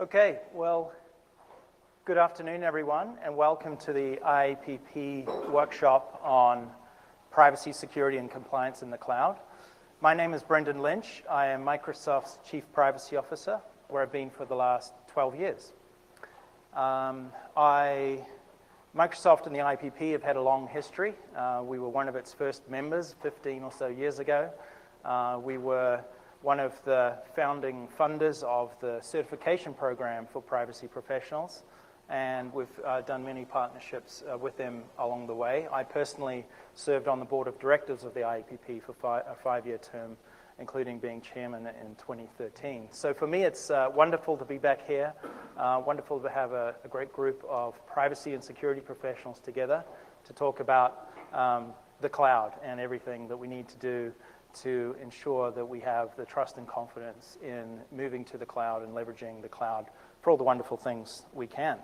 Okay, well, good afternoon, everyone, and welcome to the IAPP workshop on privacy, security, and compliance in the cloud. My name is Brendan Lynch. I am Microsoft's Chief Privacy Officer, where I've been for the last 12 years. Microsoft and the IAPP have had a long history. We were one of its first members 15 or so years ago. We were one of the founding funders of the certification program for privacy professionals, and we've done many partnerships with them along the way. I personally served on the board of directors of the IAPP for a five-year term, including being chairman in 2013. So for me, it's wonderful to be back here, wonderful to have a great group of privacy and security professionals together to talk about the cloud and everything that we need to do to ensure that we have the trust and confidence in moving to the cloud and leveraging the cloud for all the wonderful things we can.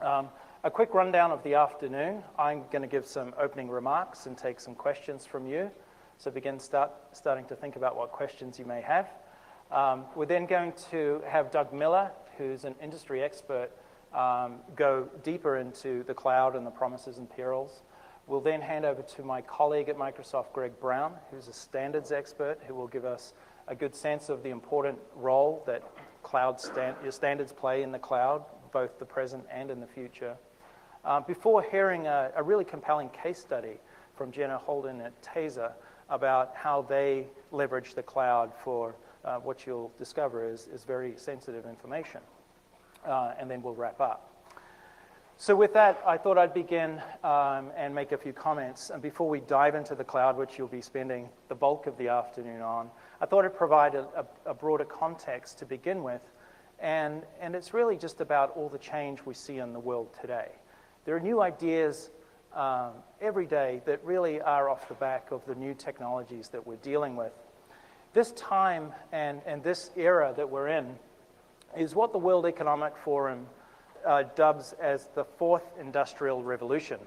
A quick rundown of the afternoon. I'm going to give some opening remarks and take some questions from you. So starting to think about what questions you may have. We're then going to have Doug Miller, who's an industry expert, go deeper into the cloud and the promises and perils. We'll then hand over to my colleague at Microsoft, Greg Brown, who's a standards expert, who will give us a good sense of the important role that cloud standards play in the cloud, both the present and in the future. Before hearing a really compelling case study from Jenna Holden at Taser about how they leverage the cloud for what you'll discover is very sensitive information. And then we'll wrap up. So with that, I thought I'd begin and make a few comments. And before we dive into the cloud, which you'll be spending the bulk of the afternoon on, I thought I'd provide a broader context to begin with. And it's really just about all the change we see in the world today. There are new ideas every day that really are off the back of the new technologies that we're dealing with. This time and this era that we're in is what the World Economic Forum dubs as the fourth industrial revolution.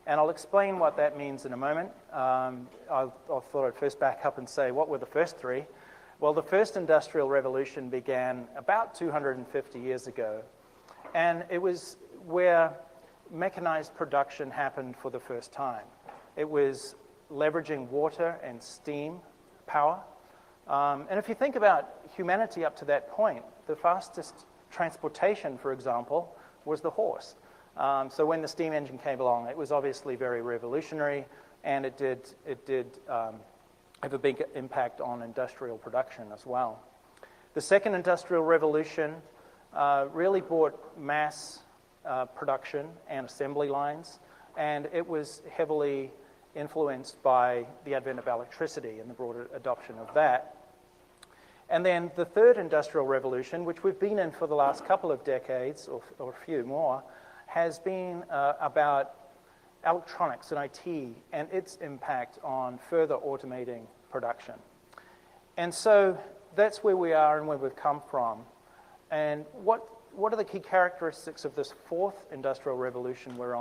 And I'll explain what that means in a moment. I thought I'd first back up and say, what were the first three? Well, the first industrial revolution began about 250 years ago. And it was where mechanized production happened for the first time. It was leveraging water and steam power. And if you think about humanity up to that point, the fastest transportation, for example, was the horse. So when the steam engine came along, it was obviously very revolutionary, and it did have a big impact on industrial production as well. The second industrial revolution really brought mass production and assembly lines, and it was heavily influenced by the advent of electricity and the broader adoption of that. And then the third industrial revolution, which we've been in for the last couple of decades, or a few more, has been about electronics and IT and its impact on further automating production. And so that's where we are and where we've come from. And what are the key characteristics of this fourth industrial revolution we're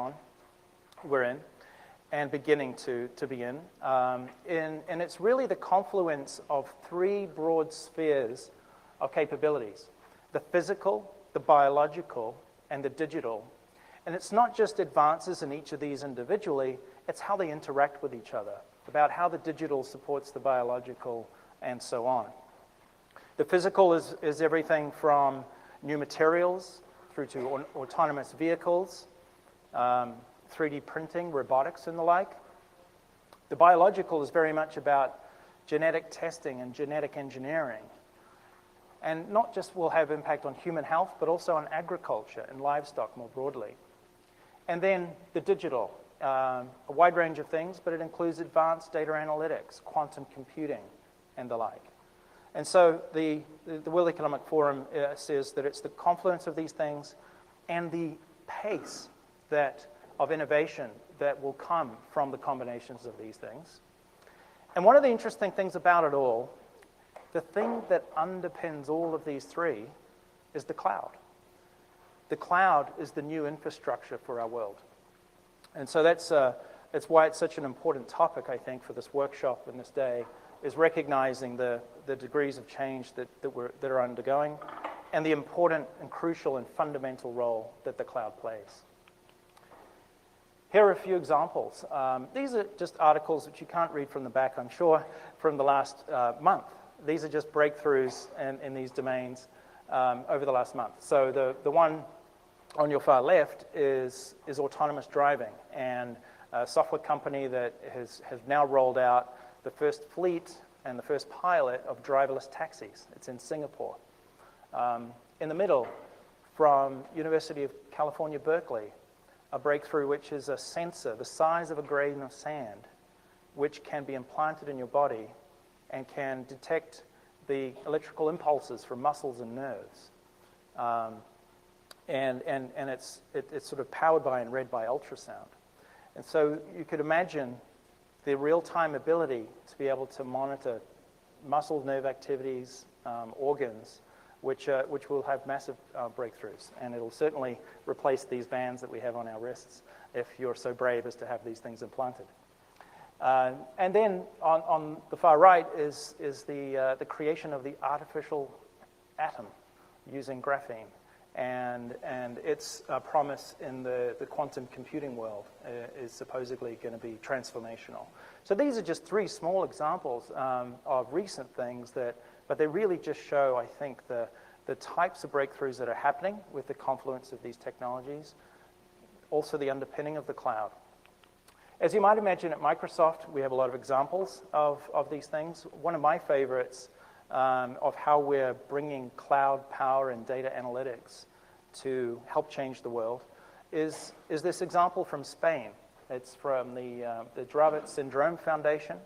in? And beginning to be in. And it's really the confluence of three broad spheres of capabilities: the physical, the biological, and the digital. And it's not just advances in each of these individually, it's how they interact with each other, about how the digital supports the biological, and so on. The physical is everything from new materials through to autonomous vehicles, 3D printing, robotics, and the like. The biological is very much about genetic testing and genetic engineering. And not just will have impact on human health, but also on agriculture and livestock more broadly. And then the digital, a wide range of things, but it includes advanced data analytics, quantum computing, and the like. And so the World Economic Forum says that it's the confluence of these things and the pace of innovation that will come from the combinations of these things. And one of the interesting things about it all, the thing that underpins all of these three is the cloud. The cloud is the new infrastructure for our world. And so that's why it's such an important topic, I think, for this workshop and this day, is recognizing the degrees of change that are undergoing and the important and crucial and fundamental role that the cloud plays. Here are a few examples. These are just articles which you can't read from the back, I'm sure, from the last month. These are just breakthroughs in these domains over the last month. So the one on your far left is autonomous driving, and a software company that has now rolled out the first fleet and the first pilot of driverless taxis. It's in Singapore. In the middle, from University of California, Berkeley, a breakthrough which is a sensor the size of a grain of sand, which can be implanted in your body and can detect the electrical impulses from muscles and nerves. And it's sort of powered by and read by ultrasound. And so you could imagine the real-time ability to be able to monitor muscle nerve activities, organs, which will have massive breakthroughs. And it'll certainly replace these bands that we have on our wrists if you're so brave as to have these things implanted. And then on the far right is the creation of the artificial atom using graphene. And its promise in the quantum computing world is supposedly going to be transformational. So these are just three small examples of recent things but they really just show, I think, the types of breakthroughs that are happening with the confluence of these technologies, also the underpinning of the cloud. As you might imagine, at Microsoft, we have a lot of examples of these things. One of my favorites of how we're bringing cloud power and data analytics to help change the world is this example from Spain. It's from the Dravet Syndrome Foundation,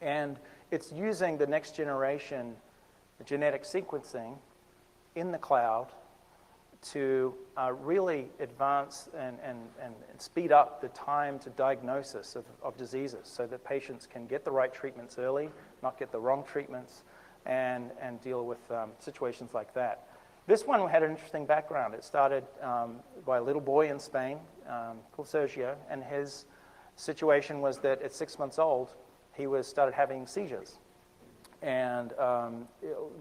and it's using the next generation genetic sequencing in the cloud to really advance and speed up the time to diagnosis of diseases so that patients can get the right treatments early, not get the wrong treatments, and deal with situations like that. This one had an interesting background. It started by a little boy in Spain called Sergio, and his situation was that at 6 months old, he started having seizures. And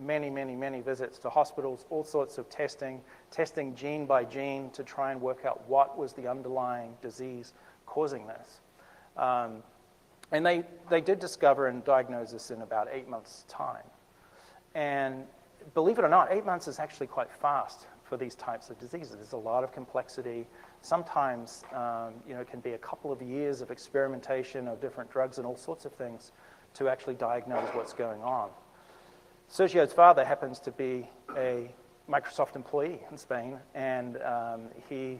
many visits to hospitals, all sorts of testing gene by gene to try and work out what was the underlying disease causing this. And they did discover and diagnose this in about 8 months' time. And believe it or not, 8 months is actually quite fast for these types of diseases. There's a lot of complexity. Sometimes, it can be a couple of years of experimentation of different drugs and all sorts of things to actually diagnose what's going on. Sergio's father happens to be a Microsoft employee in Spain, and he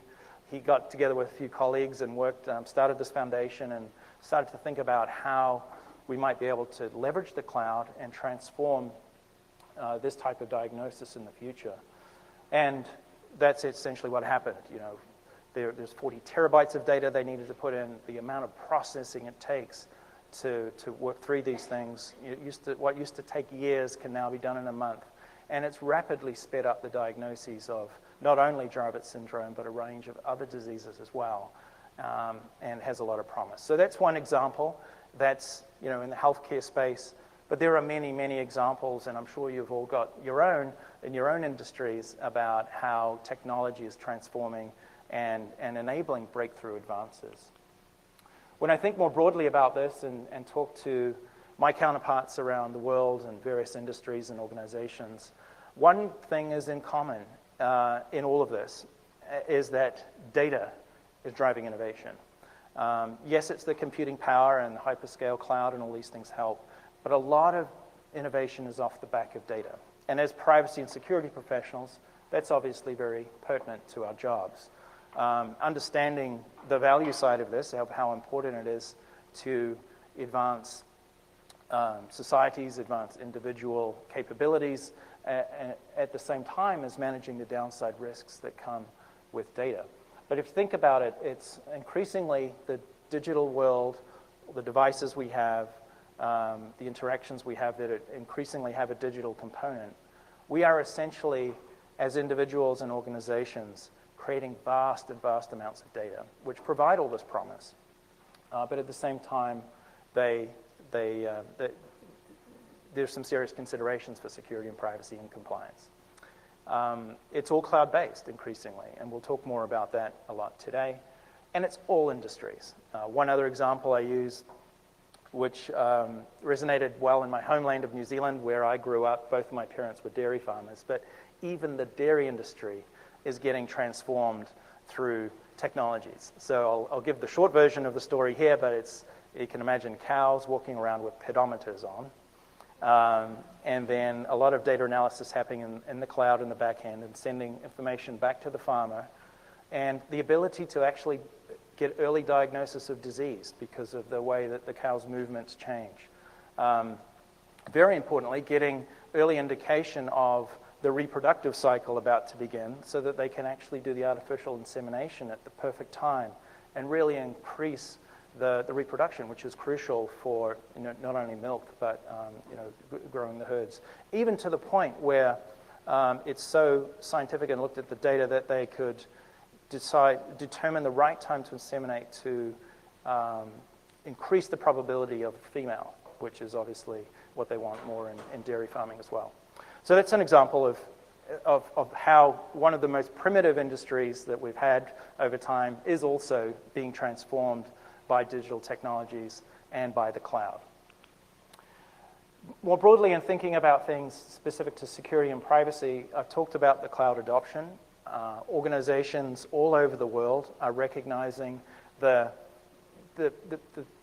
got together with a few colleagues and started this foundation and started to think about how we might be able to leverage the cloud and transform this type of diagnosis in the future. And that's essentially what happened. There's 40 terabytes of data they needed to put in. The amount of processing it takes to work through these things, what used to take years can now be done in a month. And it's rapidly sped up the diagnoses of not only Dravet syndrome, but a range of other diseases as well, and has a lot of promise. So that's one example that's in the healthcare space. But there are many examples, and I'm sure you've all got your own in your own industries about how technology is transforming and enabling breakthrough advances. When I think more broadly about this and talk to my counterparts around the world and various industries and organizations, one thing is in common in all of this is that data is driving innovation. Yes, it's the computing power and the hyperscale cloud and all these things help, but a lot of innovation is off the back of data. And as privacy and security professionals, that's obviously very pertinent to our jobs. Understanding the value side of this, of how important it is to advance societies, advance individual capabilities, at the same time as managing the downside risks that come with data. But if you think about it, it's increasingly the digital world, the devices we have, the interactions we have that increasingly have a digital component. We are essentially, as individuals and organizations, creating vast amounts of data, which provide all this promise. But at the same time, there's some serious considerations for security and privacy and compliance. It's all cloud-based increasingly, and we'll talk more about that a lot today. And it's all industries. One other example I use, which resonated well in my homeland of New Zealand, where I grew up. Both of my parents were dairy farmers, but even the dairy industry is getting transformed through technologies. So I'll give the short version of the story here, but you can imagine cows walking around with pedometers on. And then a lot of data analysis happening in the cloud in the back end and sending information back to the farmer. And the ability to actually get early diagnosis of disease because of the way that the cow's movements change. Very importantly, getting early indication of the reproductive cycle about to begin so that they can actually do the artificial insemination at the perfect time and really increase the reproduction, which is crucial for not only milk, but growing the herds. Even to the point where it's so scientific and looked at the data that they could determine the right time to inseminate to increase the probability of female, which is obviously what they want more in dairy farming as well. So that's an example of how one of the most primitive industries that we've had over time is also being transformed by digital technologies and by the cloud. More broadly, in thinking about things specific to security and privacy, I've talked about the cloud adoption. Organizations all over the world are recognizing the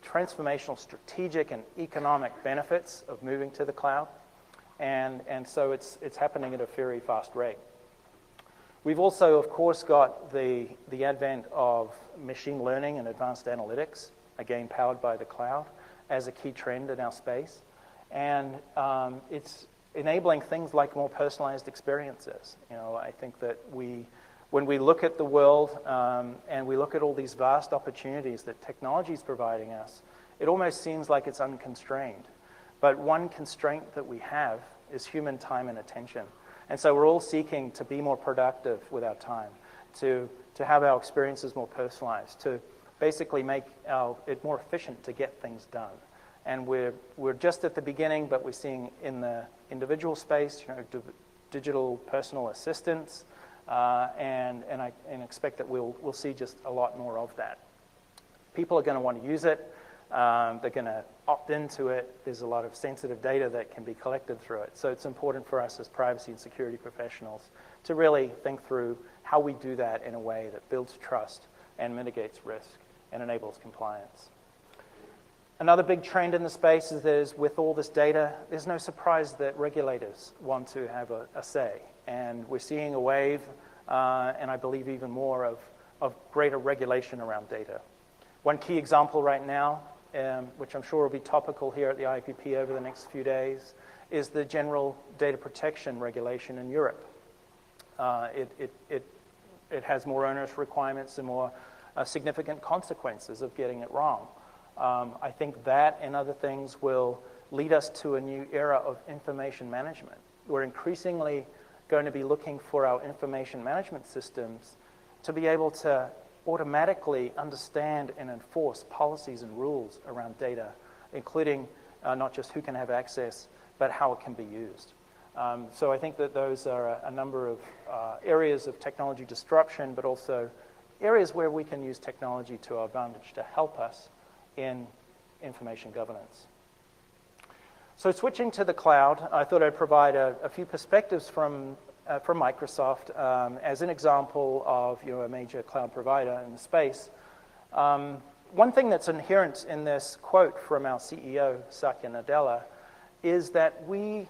transformational strategic and economic benefits of moving to the cloud. And so it's happening at a very fast rate. We've also, of course, got the advent of machine learning and advanced analytics, again powered by the cloud, as a key trend in our space. And it's enabling things like more personalized experiences. I think that when we look at the world and we look at all these vast opportunities that technology is providing us, it almost seems like it's unconstrained. But one constraint that we have is human time and attention. And so we're all seeking to be more productive with our time, to have our experiences more personalized, to basically make it more efficient to get things done. And we're just at the beginning, but we're seeing in the individual space, digital personal assistants, and I expect that we'll see just a lot more of that. People are going to want to use it. They're going to opt into it. There's a lot of sensitive data that can be collected through it. So it's important for us as privacy and security professionals to really think through how we do that in a way that builds trust and mitigates risk and enables compliance. Another big trend in the space is with all this data, there's no surprise that regulators want to have a say. And we're seeing a wave, and I believe even more, of greater regulation around data. One key example right now, which I'm sure will be topical here at the IPP over the next few days, is the general data protection regulation in Europe. It has more onerous requirements and more significant consequences of getting it wrong. I think that and other things will lead us to a new era of information management. We're increasingly going to be looking for our information management systems to be able to automatically understand and enforce policies and rules around data, including not just who can have access, but how it can be used. So I think that those are a number of areas of technology disruption, but also areas where we can use technology to our advantage to help us in information governance. So switching to the cloud, I thought I'd provide a few perspectives from Microsoft as an example of a major cloud provider in the space. One thing that's inherent in this quote from our CEO, Satya Nadella, is that we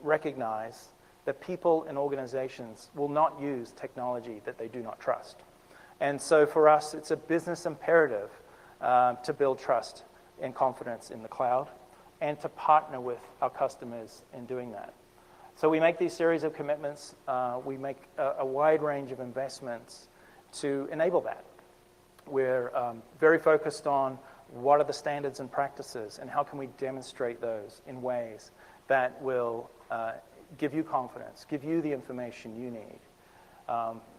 recognize that people and organizations will not use technology that they do not trust. And so for us, it's a business imperative to build trust and confidence in the cloud and to partner with our customers in doing that. So we make these series of commitments. We make a wide range of investments to enable that. We're very focused on what are the standards and practices and how can we demonstrate those in ways that will give you confidence, give you the information you need.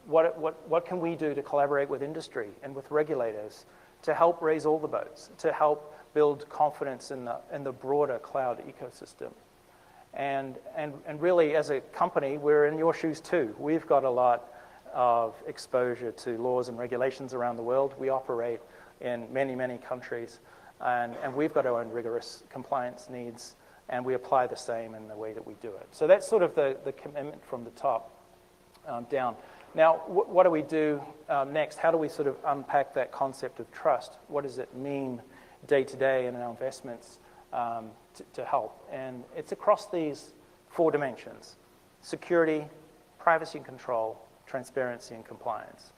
What can we do to collaborate with industry and with regulators to help raise all the boats, to help build confidence in the broader cloud ecosystem? And really, as a company, we're in your shoes too. We've got a lot of exposure to laws and regulations around the world. We operate in many, many countries, and we've got our own rigorous compliance needs, and we apply the same in the way that we do it. So that's sort of the commitment from the top down. Now, what do we do next? How do we sort of unpack that concept of trust? What does it mean day to day in our investments to help? And it's across these 4 dimensions: security, privacy and control, transparency and compliance.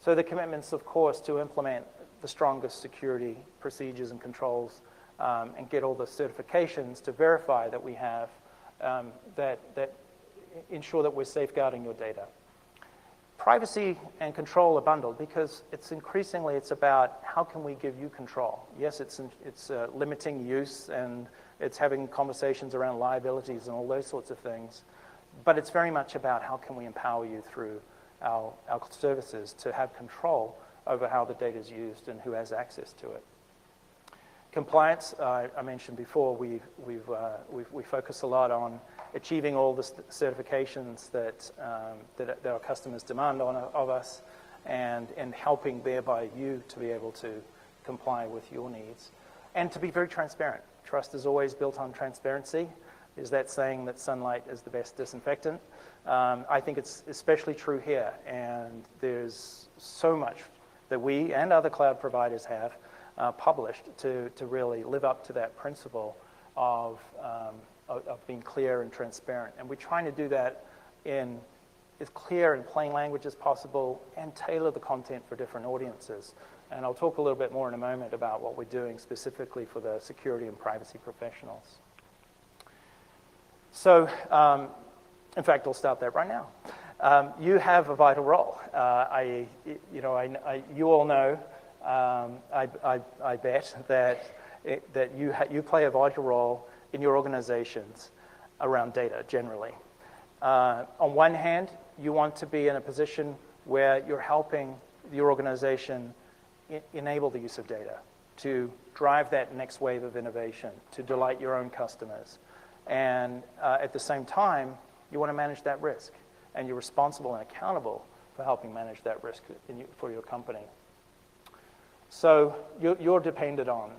So the commitments, of course, to implement the strongest security procedures and controls and get all the certifications to verify that we have that ensure that we're safeguarding your data. Privacy and control are bundled because increasingly it's about how can we give you control. Yes, it's limiting use and it's having conversations around liabilities and all those sorts of things, but it's very much about how can we empower you through our services to have control over how the data is used and who has access to it. Compliance, I mentioned before, we focus a lot on achieving all the certifications that our customers demand of us and helping thereby you to be able to comply with your needs. And to be very transparent. Trust is always built on transparency. Is that saying that sunlight is the best disinfectant? I think it's especially true here, and there's so much that we and other cloud providers have published to really live up to that principle of being clear and transparent. And we're trying to do that in as clear and plain language as possible and tailor the content for different audiences. And I'll talk a little bit more in a moment about what we're doing specifically for the security and privacy professionals. So, in fact, I'll start that right now. You have a vital role. You all know, I bet, that you play a vital role in your organizations around data generally. On one hand, you want to be in a position where you're helping your organization enable the use of data to drive that next wave of innovation, to delight your own customers. And at the same time, you want to manage that risk, and you're responsible and accountable for helping manage that risk for your company. So you're depended on,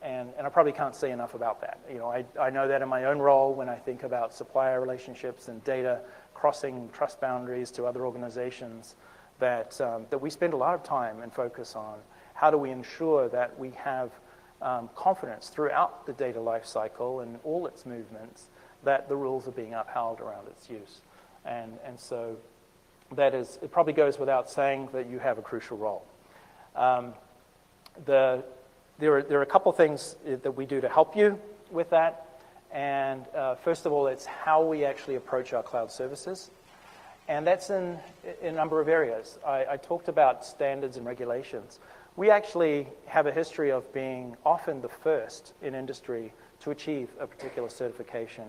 and I probably can't say enough about that. I know that in my own role when I think about supplier relationships and data crossing trust boundaries to other organizations, that we spend a lot of time and focus on how do we ensure that we have confidence throughout the data lifecycle and all its movements that the rules are being upheld around its use. And so it probably goes without saying that you have a crucial role. There are a couple things that we do to help you with that. And first of all, it's how we actually approach our cloud services. And that's in a number of areas. I talked about standards and regulations. We actually have a history of being often the first in industry to achieve a particular certification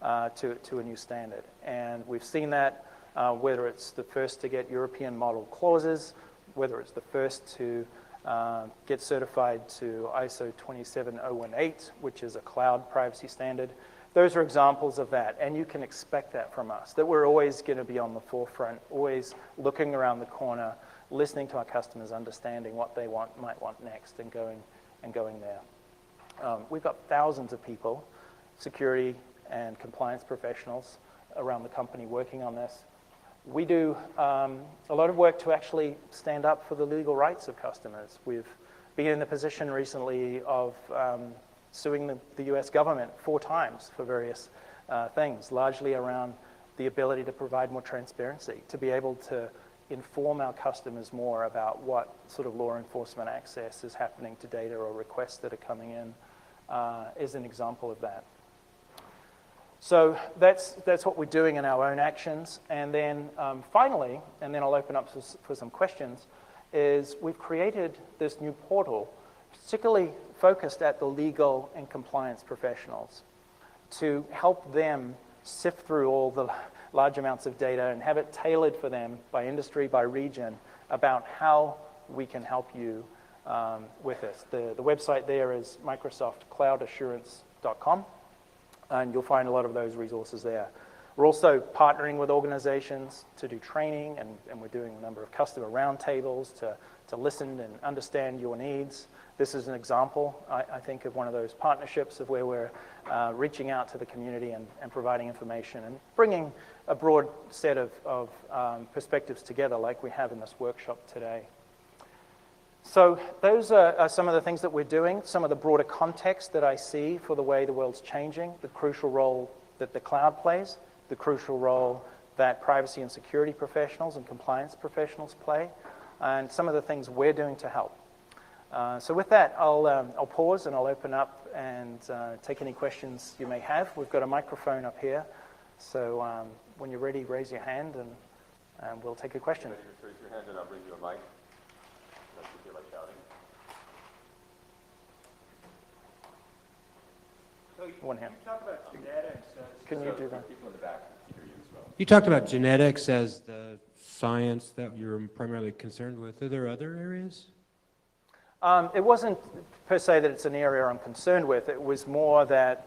to a new standard. And we've seen that whether it's the first to get European model clauses, whether it's the first to get certified to ISO 27018, which is a cloud privacy standard. Those are examples of that, and you can expect that from us, that we're always going to be on the forefront, always looking around the corner, listening to our customers, understanding what they might want next, and going there. We've got thousands of people, security and compliance professionals around the company working on this. We do a lot of work to actually stand up for the legal rights of customers. We've been in the position recently of suing the US government 4 times for various things, largely around the ability to provide more transparency, to be able to inform our customers more about what sort of law enforcement access is happening to data or requests that are coming in is an example of that. So that's what we're doing in our own actions. And then finally, and then I'll open up for some questions, is we've created this new portal, particularly focused at the legal and compliance professionals, to help them sift through all the large amounts of data and have it tailored for them by industry, by region, about how we can help you with this. The website there is microsoftcloudassurance.com. And you'll find a lot of those resources there. We're also partnering with organizations to do training, and we're doing a number of customer roundtables to listen and understand your needs. This is an example, I think, of one of those partnerships of where we're reaching out to the community and providing information and bringing a broad set of perspectives together like we have in this workshop today. So those are some of the things that we're doing, some of the broader context that I see for the way the world's changing, the crucial role that the cloud plays, the crucial role that privacy and security professionals and compliance professionals play, and some of the things we're doing to help. So with that, I'll pause and I'll open up and take any questions you may have. We've got a microphone up here, so when you're ready, raise your hand and we'll take a question. Just raise your hand and I'll bring you a mic. Unless you feel like shouting. So one hand. You talk about genetics. Can you do that? People in the back hear you as well. You talked about genetics as the science that you're primarily concerned with. Are there other areas? It wasn't per se that it's an area I'm concerned with. It was more that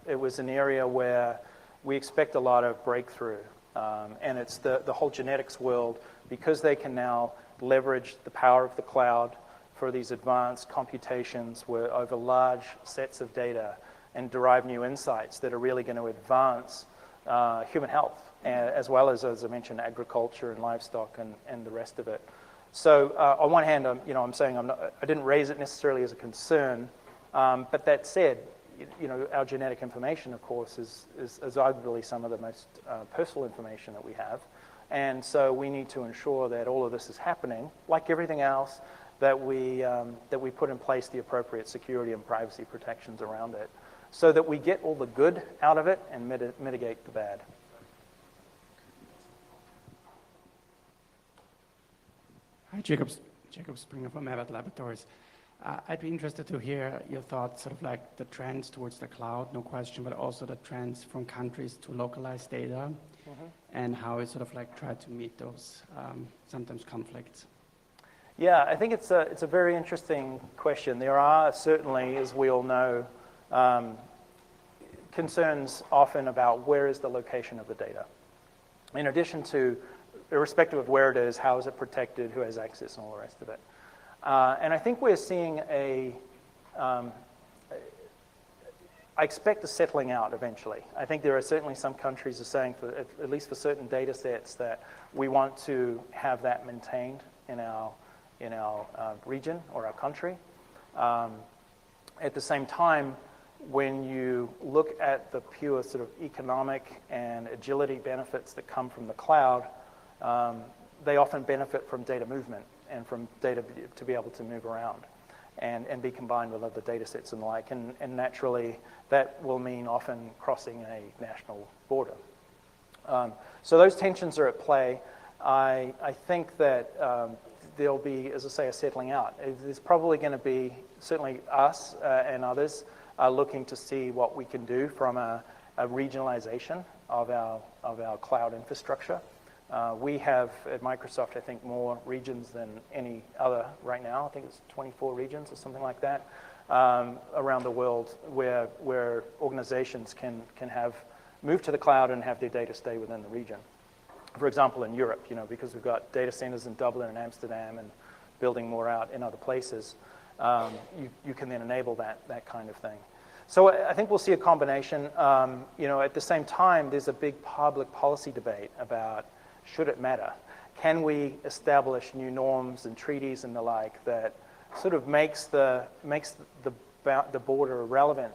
it was an area where we expect a lot of breakthrough. And it's the whole genetics world, because they can now leverage the power of the cloud for these advanced computations over large sets of data and derive new insights that are really going to advance human health, as well as I mentioned, agriculture and livestock and the rest of it. So on one hand, I'm saying I didn't raise it necessarily as a concern, but that said, our genetic information, of course, is arguably some of the most personal information that we have, and so we need to ensure that all of this is happening, like everything else, that we put in place the appropriate security and privacy protections around it, so that we get all the good out of it and mitigate the bad. Hi, Jacob Springer from Abbott Laboratories. I'd be interested to hear your thoughts, sort of like the trends towards the cloud, no question, but also the trends from countries to localized data, and how we sort of like try to meet those sometimes conflicts. Yeah, I think it's a very interesting question. There are certainly, as we all know, concerns often about where is the location of the data. In addition to, irrespective of where it is, how is it protected, who has access, and all the rest of it. And I think we're seeing I expect a settling out eventually. I think there are certainly some countries are saying, at least for certain data sets, that we want to have that maintained in our region or our country. At the same time, when you look at the pure sort of economic and agility benefits that come from the cloud, they often benefit from data movement and from data to be able to move around and be combined with other data sets and the like. And naturally, that will mean often crossing a national border. So those tensions are at play. I think that there'll be, as I say, a settling out. There's probably going to be, certainly us and others, are looking to see what we can do from a regionalization of our cloud infrastructure. We have, at Microsoft, I think, more regions than any other right now. I think it's 24 regions or something like that around the world where organizations can move to the cloud and have their data stay within the region. For example, in Europe, because we've got data centers in Dublin and Amsterdam and building more out in other places, you can then enable that kind of thing. So I think we'll see a combination. At the same time, there's a big public policy debate about, should it matter? Can we establish new norms and treaties and the like that sort of makes the border irrelevant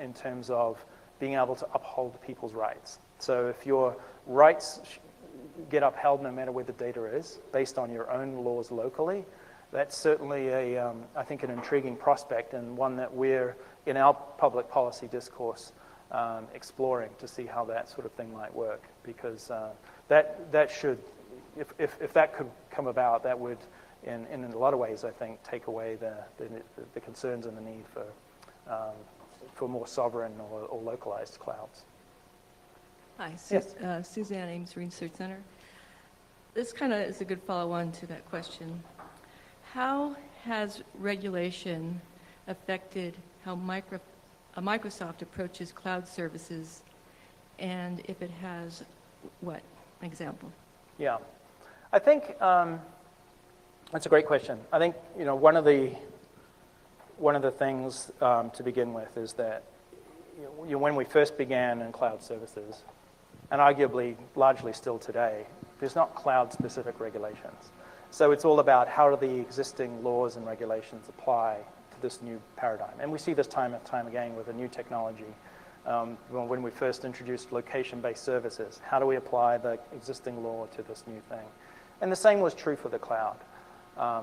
in terms of being able to uphold people's rights? So if your rights get upheld no matter where the data is, based on your own laws locally, that's certainly I think, an intriguing prospect, and one that we're, in our public policy discourse, exploring to see how that sort of thing might work. Because that should, if that could come about, that would, in a lot of ways, I think, take away the concerns and the need for more sovereign or localized clouds. Hi, Yes. Suzanne Ames Research Center. This kind of is a good follow-on to that question. How has regulation affected how Microsoft approaches cloud services, and if it has what example? Yeah, I think that's a great question. I think one of the things to begin with is that when we first began in cloud services, and arguably largely still today, there's not cloud-specific regulations. So it's all about how do the existing laws and regulations apply to this new paradigm. And we see this time and time again with a new technology. When we first introduced location-based services, how do we apply the existing law to this new thing? And the same was true for the cloud.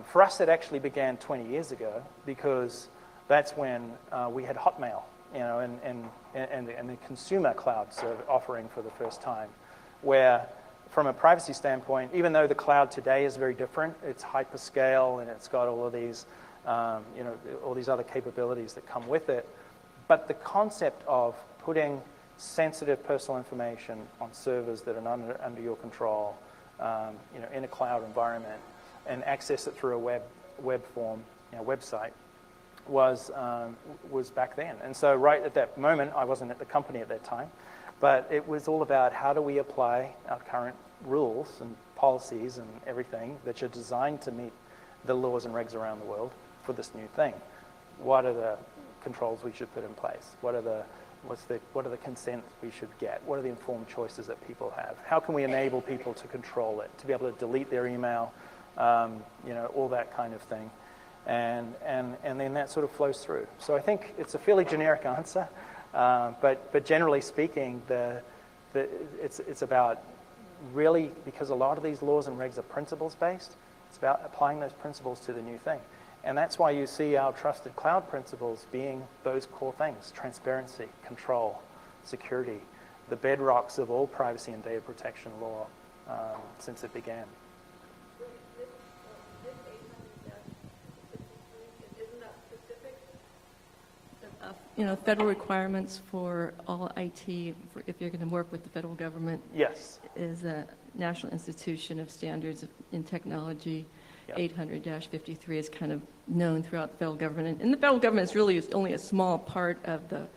For us, it actually began 20 years ago because that's when we had Hotmail, and the consumer cloud offering for the first time, where from a privacy standpoint, even though the cloud today is very different, it's hyperscale and it's got all of these, all these other capabilities that come with it. But the concept of putting sensitive personal information on servers that are not under your control, in a cloud environment, and access it through a web form, website, was back then. And so right at that moment, I wasn't at the company at that time, but it was all about how do we apply our current rules and policies and everything that are designed to meet the laws and regs around the world for this new thing. What are the controls we should put in place? What are the consents we should get? What are the informed choices that people have? How can we enable people to control it, to be able to delete their email, all that kind of thing. And then that sort of flows through. So I think it's a fairly generic answer, but generally speaking, it's about really, because a lot of these laws and regs are principles-based, it's about applying those principles to the new thing. And that's why you see our trusted cloud principles being those core things: transparency, control, security, the bedrocks of all privacy and data protection law since it began. Federal requirements for all IT, if you're going to work with the federal government. Yes. Is a National Institution of Standards in Technology. Yep. 800-53 is kind of known throughout the federal government. And the federal government is really only a small part of the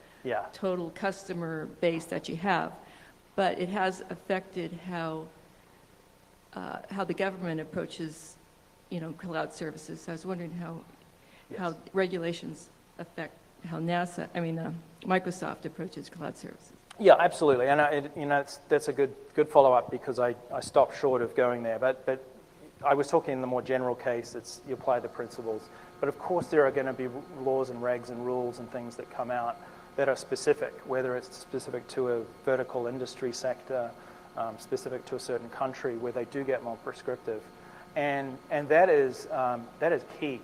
total customer base that you have. But it has affected how the government approaches, cloud services. So I was wondering how regulations affect how Microsoft approaches cloud services. Yeah, absolutely, and that's a good follow-up because I stopped short of going there, but I was talking in the more general case. It's you apply the principles, but of course there are going to be laws and regs and rules and things that come out that are specific, whether it's specific to a vertical industry sector, specific to a certain country where they do get more prescriptive, and that is key,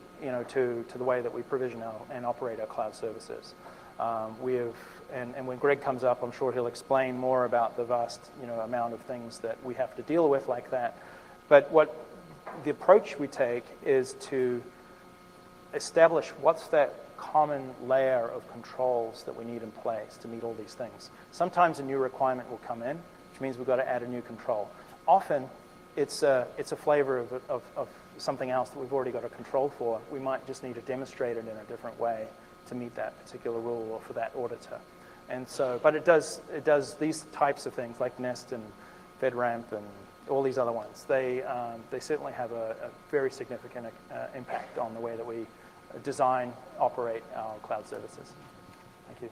to the way that we provision and operate our cloud services. And when Greg comes up, I'm sure he'll explain more about the vast, amount of things that we have to deal with like that. But what the approach we take is to establish what's that common layer of controls that we need in place to meet all these things. Sometimes a new requirement will come in, which means we've got to add a new control. Often, it's a flavor of something else that we've already got a control for. We might just need to demonstrate it in a different way to meet that particular rule or for that auditor. And so, but it does these types of things like Nest and FedRAMP and all these other ones. They certainly have a very significant impact on the way that we design, operate our cloud services. Thank you.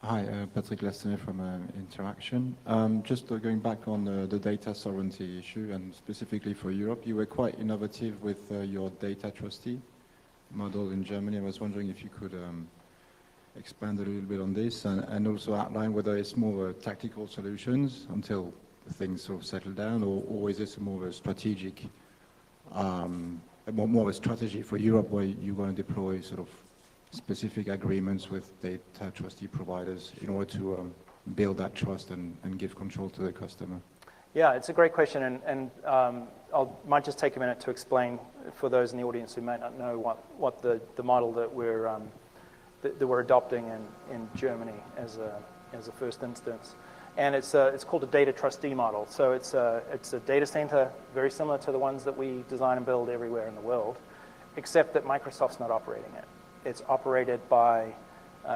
Hi, Patrick Lestanet from Interaction. Just going back on the data sovereignty issue, and specifically for Europe, you were quite innovative with your data trustee model in Germany. I was wondering if you could expand a little bit on this and also outline whether it's more tactical solutions until things sort of settle down, or is this more of a strategic, more of a strategy for Europe where you want to deploy sort of specific agreements with data trustee providers in order to build that trust and give control to the customer? Yeah, it's a great question, and might just take a minute to explain for those in the audience who might not know what the model that we're adopting in Germany as a first instance. And it's called a data trustee model. So it's a data center very similar to the ones that we design and build everywhere in the world. except that Microsoft's not operating it. It's operated by,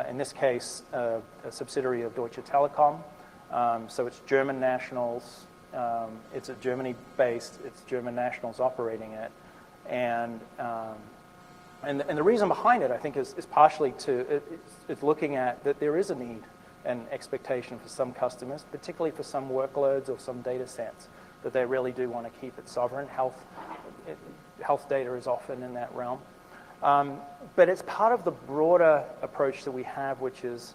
in this case, a subsidiary of Deutsche Telekom. So it's German nationals. It's a Germany-based. It's German nationals operating it, and the reason behind it, I think, is partially it's looking at that there is a need and expectation for some customers, particularly for some workloads or some data sets, that they really do want to keep it sovereign. Health data is often in that realm. But it's part of the broader approach that we have, which is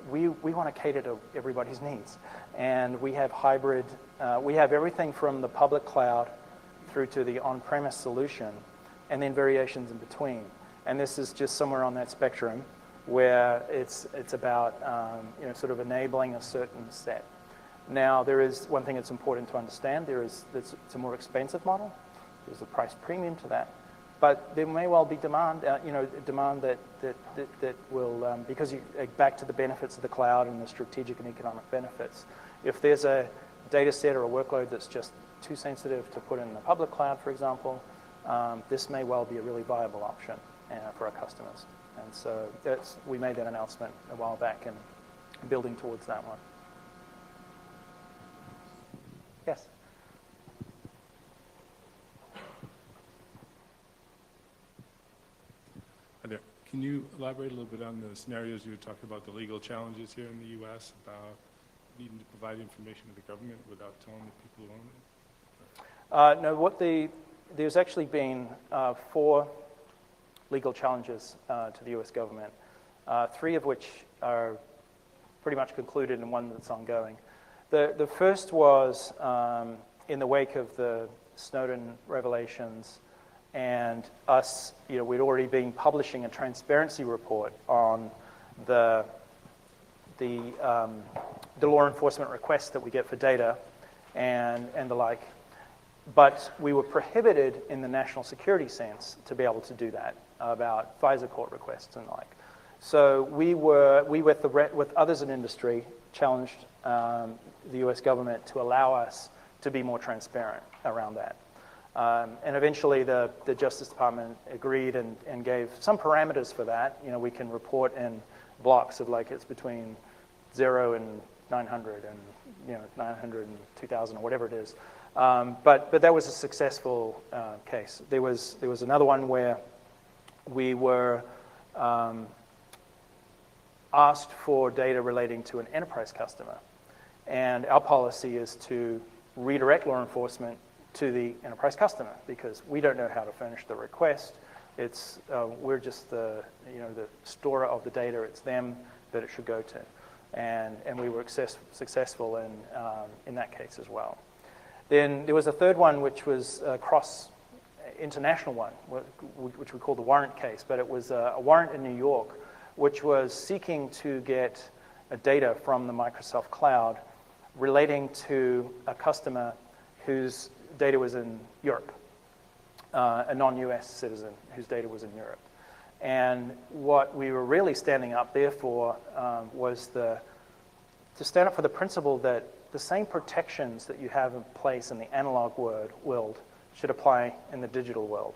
we want to cater to everybody's needs. And we have hybrid, we have everything from the public cloud through to the on-premise solution, and then variations in between. And this is just somewhere on that spectrum where it's about sort of enabling a certain set. Now, there is one thing that's important to understand. It's a more expensive model. There's a price premium to that. But there may well be demand, demand that will, because back to the benefits of the cloud and the strategic and economic benefits. If there's a data set or a workload that's just too sensitive to put in the public cloud, for example, this may well be a really viable option for our customers. And so we made that announcement a while back and building towards that one. Yes? Hi there. Can you elaborate a little bit on the scenarios you were talking about, the legal challenges here in the U.S. about needing to provide information to the government without telling the people who own it? No, there's actually been 4 legal challenges to the U.S. government, 3 of which are pretty much concluded and 1 that's ongoing. The first was in the wake of the Snowden revelations and us, we'd already been publishing a transparency report on the law enforcement requests that we get for data and the like. But we were prohibited in the national security sense to be able to do that about FISA court requests and the like. So we with others in industry, challenged the U.S. government to allow us to be more transparent around that. And eventually the Justice Department agreed and gave some parameters for that. We can report in blocks of it's between 0 and 900 and 900 and 2,000 or whatever it is. But that was a successful case. There was another one where we were asked for data relating to an enterprise customer. And our policy is to redirect law enforcement to the enterprise customer because we don't know how to furnish the request. We're just the storer of the data. It's them that it should go to. And we were successful in that case as well. Then there was a third one, which was a cross-international one, which we call the warrant case. But it was a warrant in New York, which was seeking to get data from the Microsoft cloud relating to a customer whose data was in Europe, a non-US citizen whose data was in Europe. And what we were really standing up there for was to stand up for the principle that the same protections that you have in place in the analog world should apply in the digital world.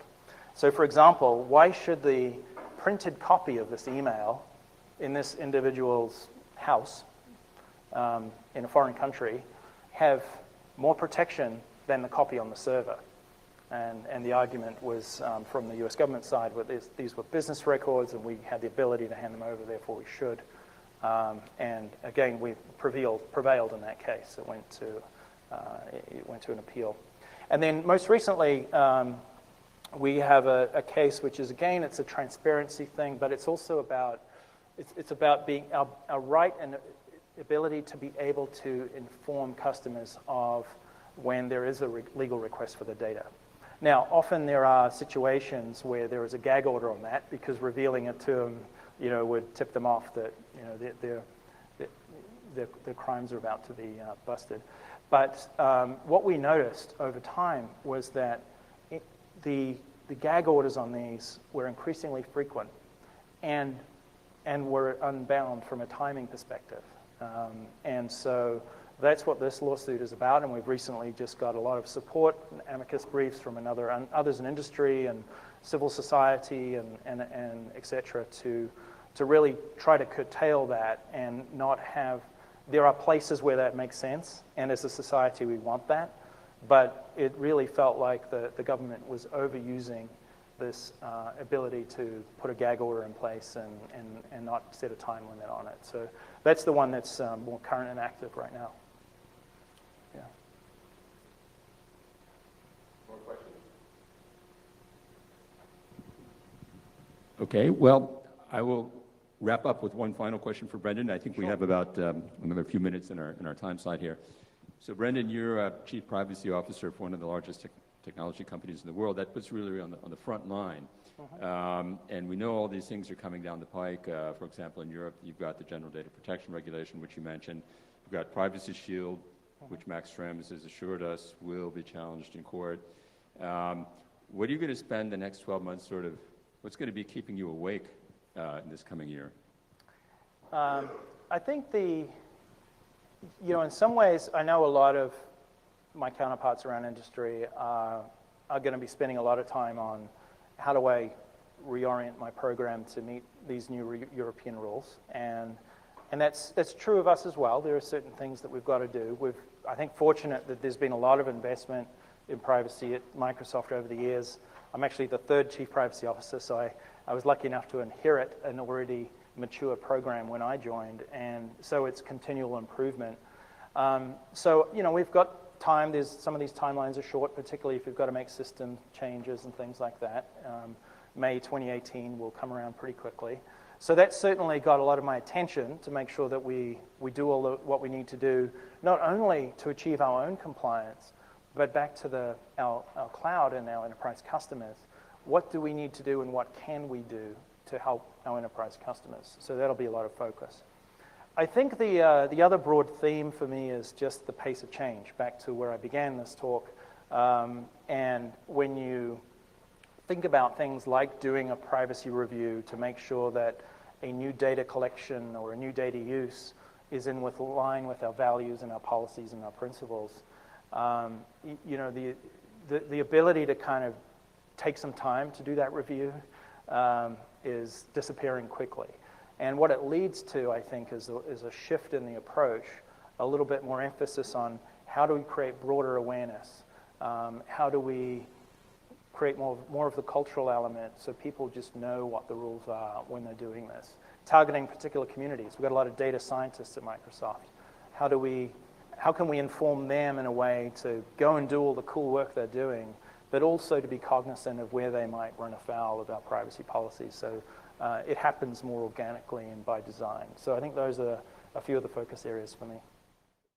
So for example, why should the printed copy of this email in this individual's house in a foreign country have more protection than the copy on the server? And the argument was from the US government side, these were business records and we had the ability to hand them over, therefore we should. And again, we prevailed in that case. It went to an appeal. And then most recently, we have a case which is, again, it's a transparency thing, but it's also about, it's about being our right and ability to be able to inform customers of when there is a legal request for the data. Now, often there are situations where there is a gag order on that because revealing it to them, would tip them off that, their crimes are about to be busted. But what we noticed over time was that the gag orders on these were increasingly frequent and were unbound from a timing perspective. And so that's what this lawsuit is about, and we've recently just got a lot of support, amicus briefs from others in industry, and civil society and et cetera to really try to curtail that and not have, there are places where that makes sense, and as a society we want that, but it really felt like the government was overusing this ability to put a gag order in place and not set a time limit on it. So that's the one that's more current and active right now. Yeah. More questions? Okay, well, I will wrap up with one final question for Brendan. I think we have about another few minutes in our time slot here. So Brendan, you're Chief Privacy Officer for one of the largest technology companies in the world. That puts really on the front line. And we know all these things are coming down the pike. For example, in Europe, you've got the General Data Protection Regulation, which you mentioned. You've got Privacy Shield, which Max Schrems has assured us will be challenged in court. What are you going to spend the next 12 months what's going to be keeping you awake in this coming year? I think in some ways, I know a lot of my counterparts around industry are going to be spending a lot of time on how do I reorient my program to meet these new European rules. And that's true of us as well. There are certain things that we've got to do. I think, fortunate that there's been a lot of investment in privacy at Microsoft over the years. I'm actually the third Chief Privacy Officer, so I was lucky enough to inherit an already mature program when I joined, and so it's continual improvement. So, we've got time. Some of these timelines are short, particularly if you've got to make system changes and things like that. May 2018 will come around pretty quickly. So that's certainly got a lot of my attention to make sure that we do all what we need to do, not only to achieve our own compliance, but back to our cloud and our enterprise customers. What do we need to do and what can we do to help our enterprise customers? So that'll be a lot of focus. I think the other broad theme for me is just the pace of change, back to where I began this talk. And when you think about things like doing a privacy review to make sure that a new data collection or a new data use is in line with our values and our policies and our principles, the ability to kind of take some time to do that review is disappearing quickly. And what it leads to, I think, is a shift in the approach, a little bit more emphasis on how do we create broader awareness, how do we create more of the cultural element so people just know what the rules are when they're doing this. Targeting particular communities. We've got a lot of data scientists at Microsoft. How can we inform them in a way to go and do all the cool work they're doing, but also to be cognizant of where they might run afoul of our privacy policies, so it happens more organically and by design. So I think those are a few of the focus areas for me.